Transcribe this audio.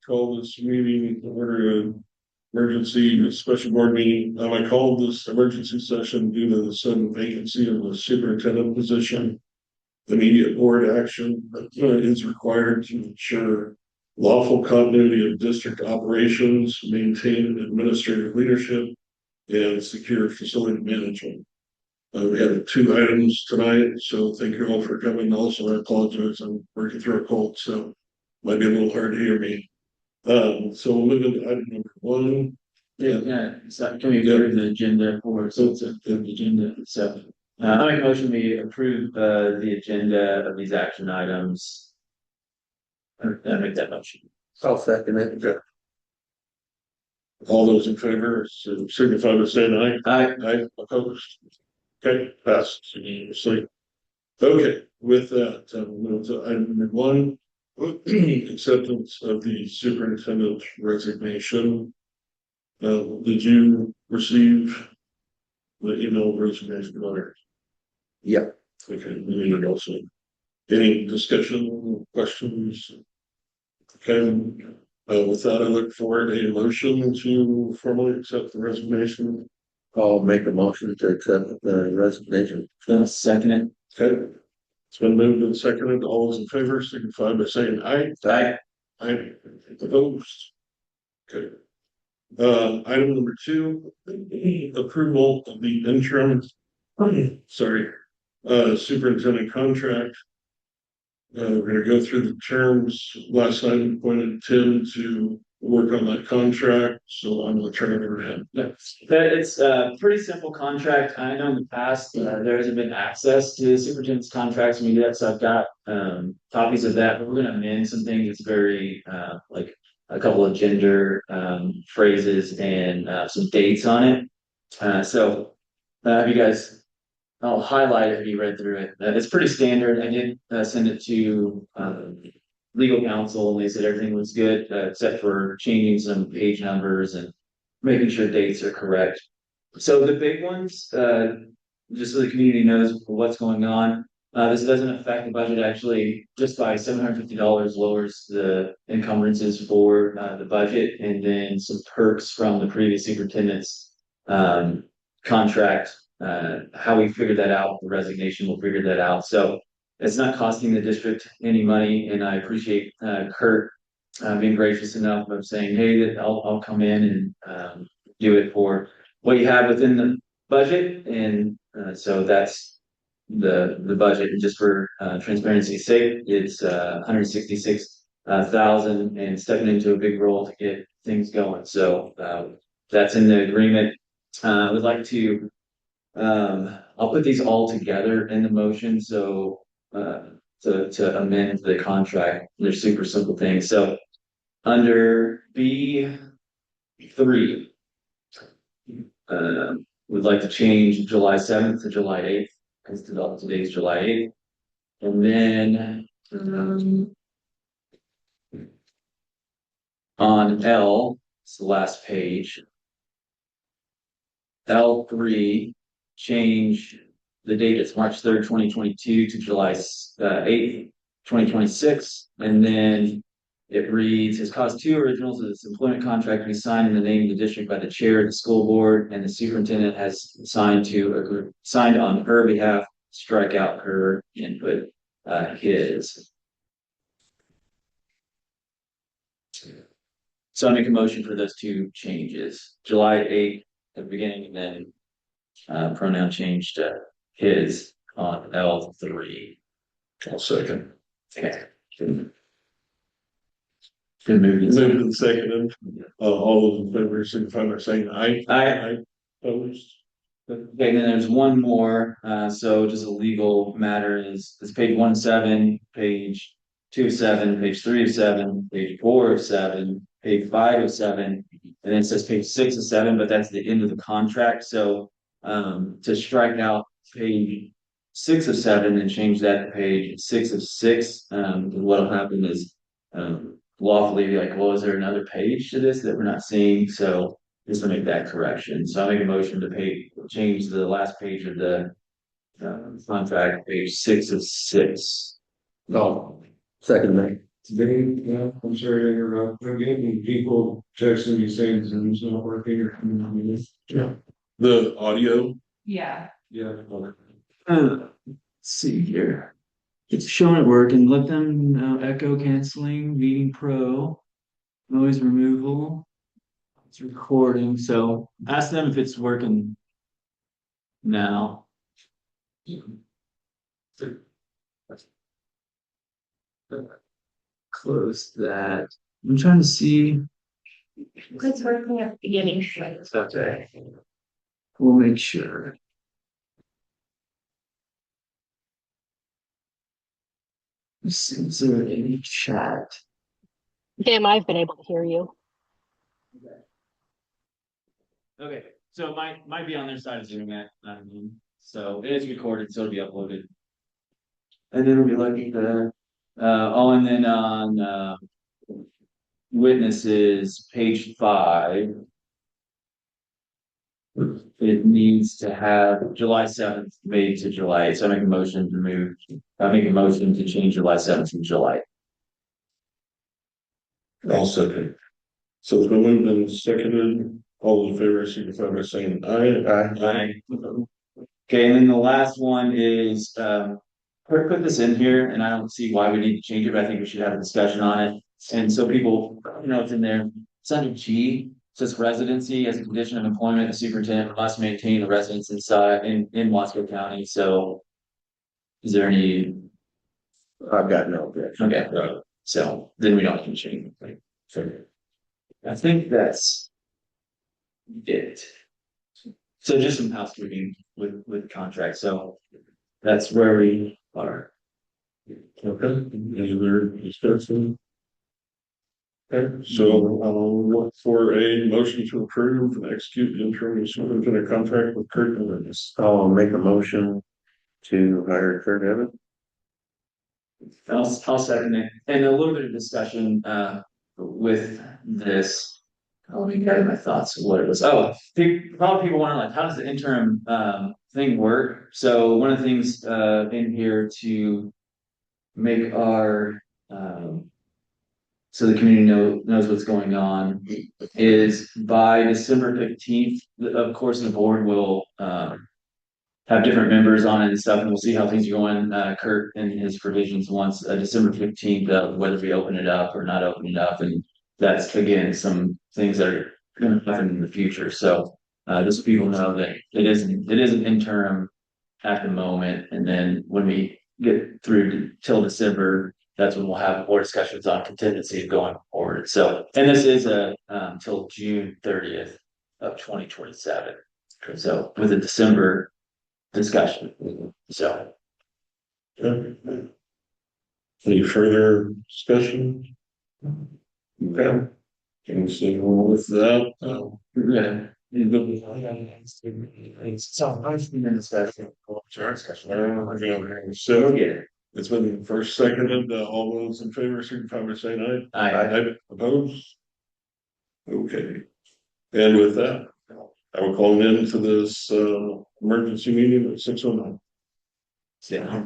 call this meeting order an emergency special board meeting. I called this emergency session due to the sudden vacancy of the superintendent position. Immediate board action is required to ensure lawful continuity of district operations, maintain administrative leadership, and secure facility management. We have two items tonight, so thank you all for coming. Also, I apologize, I'm working through a cold, so might be a little hard to hear me. So we'll move into item number one. Yeah, so can we approve the agenda for, so it's the agenda, so. I make a motion we approve, the agenda of these action items. I make that motion. I'll second it. Okay. All those in favor, signify by saying aye. Aye. Aye, opposed. Okay, passed unanimously. Okay, with that, we'll move to item number one, acceptance of the superintendent's resignation. Did you receive the email resignation letter? Yeah. Okay, we need it also. Any discussion, questions? Okay, with that, I look forward to a motion to formally accept the resignation. I'll make a motion to accept the resignation. Second it. Okay, it's been moved and seconded. All those in favor signify by saying aye. Aye. Aye. Opposed. Okay. Item number two, approval of the interim, superintendent contract. We're gonna go through the terms. Last night we appointed Tim to work on that contract, so I'm gonna turn it over to him. Yeah, but it's a pretty simple contract. I know in the past, there hasn't been access to the superintendent's contracts when we do that, so I've got, copies of that, but we're gonna amend some things. It's very, like a couple of gender, phrases and, some dates on it. So, have you guys, I'll highlight it if you read through it. It's pretty standard. I did, send it to, legal counsel, and they said everything was good, except for changing some page numbers and making sure dates are correct. So the big ones, just so the community knows what's going on, this doesn't affect the budget. Actually, just by $750 lowers the encumbrances for the budget, and then some perks from the previous superintendent's contract. How we figured that out, the resignation will figure that out. So it's not costing the district any money, and I appreciate Kurt being gracious enough of saying, "Hey, that I'll come in and do it for what you have within the budget." And so that's the budget. And just for transparency's sake, it's 166,000, and stepping into a big role to get things going. So that's in the agreement. I would like to. I'll put these all together in the motion. So to amend the contract. They're super simple things. So under B3, we'd like to change July 7th to July 8th, because today's July 8th. And then on L, it's the last page, L3, change the date. It's March 3rd, 2022 to July 8th, 2026. And then it reads, has caused two originals of this employment contract to be signed in the name of the district by the chair of the school board, and the superintendent has signed on her behalf, strike out her input, his. So I make a motion for those two changes. July 8th at the beginning, and then pronoun changed to his on L3. I'll second. Okay. Good move. Moved and seconded. All those in favor signify by saying aye. Aye. Opposed. Okay, and then there's one more. So just a legal matter is page 1-7, page 2-7, page 3-7, page 4-7, page 5-7, and then it says page 6-7, but that's the end of the contract. So to strike out page 6-7 and change that to page 6-6, what'll happen is lawfully be like, well, is there another page to this that we're not seeing? So just to make that correction. So I make a motion to change the last page of the contract, page 6-6. No, second, mate. Today, yeah, I'm sorry to interrupt. I'm getting people texting me saying Zoom's not working or. Yeah. The audio. Yeah. Yeah. Let's see here. It's showing it working. Let them know echo canceling, meeting pro, noise removal. It's recording, so ask them if it's working now. Close that. I'm trying to see. It's working at the beginning. Okay. We'll make sure. Let's see, is there any chat? Tim, I've been able to hear you. Okay, so it might be on their side of Zoom at, so it is recorded, so it'll be uploaded. And then we'll be looking at, and then on, witnesses, page 5. It needs to have July 7th made to July 8th, so I make a motion to change July 7th to July. I'll second. So it's been moved and seconded. All in favor, signify by saying aye. Aye. Okay, and then the last one is, put this in here, and I don't see why we need to change it, but I think we should have a discussion on it. And so people, it's in there, it's under G, says residency as a condition of employment, the superintendent must maintain a residence in Wasco County, so. Is there any, I've got no objection. okay, so then we don't have to change anything. So I think that's it. So just some housekeeping with contracts, so that's where we are. Okay, any other discussion? Okay, so I'll look for a motion to approve and execute the interim superintendent contract with Kurt Evans. I'll make a motion to hire Kurt Evans. I'll second it, and a little bit of discussion with this. Let me gather my thoughts of what it was. Oh, probably people wonder, like, how does the interim thing work? So one of the things in here to make our so the community knows what's going on is by December 15th, of course, the board will have different members on it and stuff, and we'll see how things are going. Kurt and his provisions once December 15th, whether we open it up or not open it up, and that's again some things that are going to happen in the future. So just so people know that it is an interim at the moment, and then when we get through till December, that's when we'll have more discussions on contingency going forward. So, and this is till June 30th of 2027. So with a December discussion. So. Okay. Any further discussion? Okay. Can we see with that? Yeah. So nice to be in discussion. So it's been first seconded. All those in favor, signify by saying aye. Aye. Opposed? Okay. And with that, I will call in to this emergency meeting at 6:09. Yeah.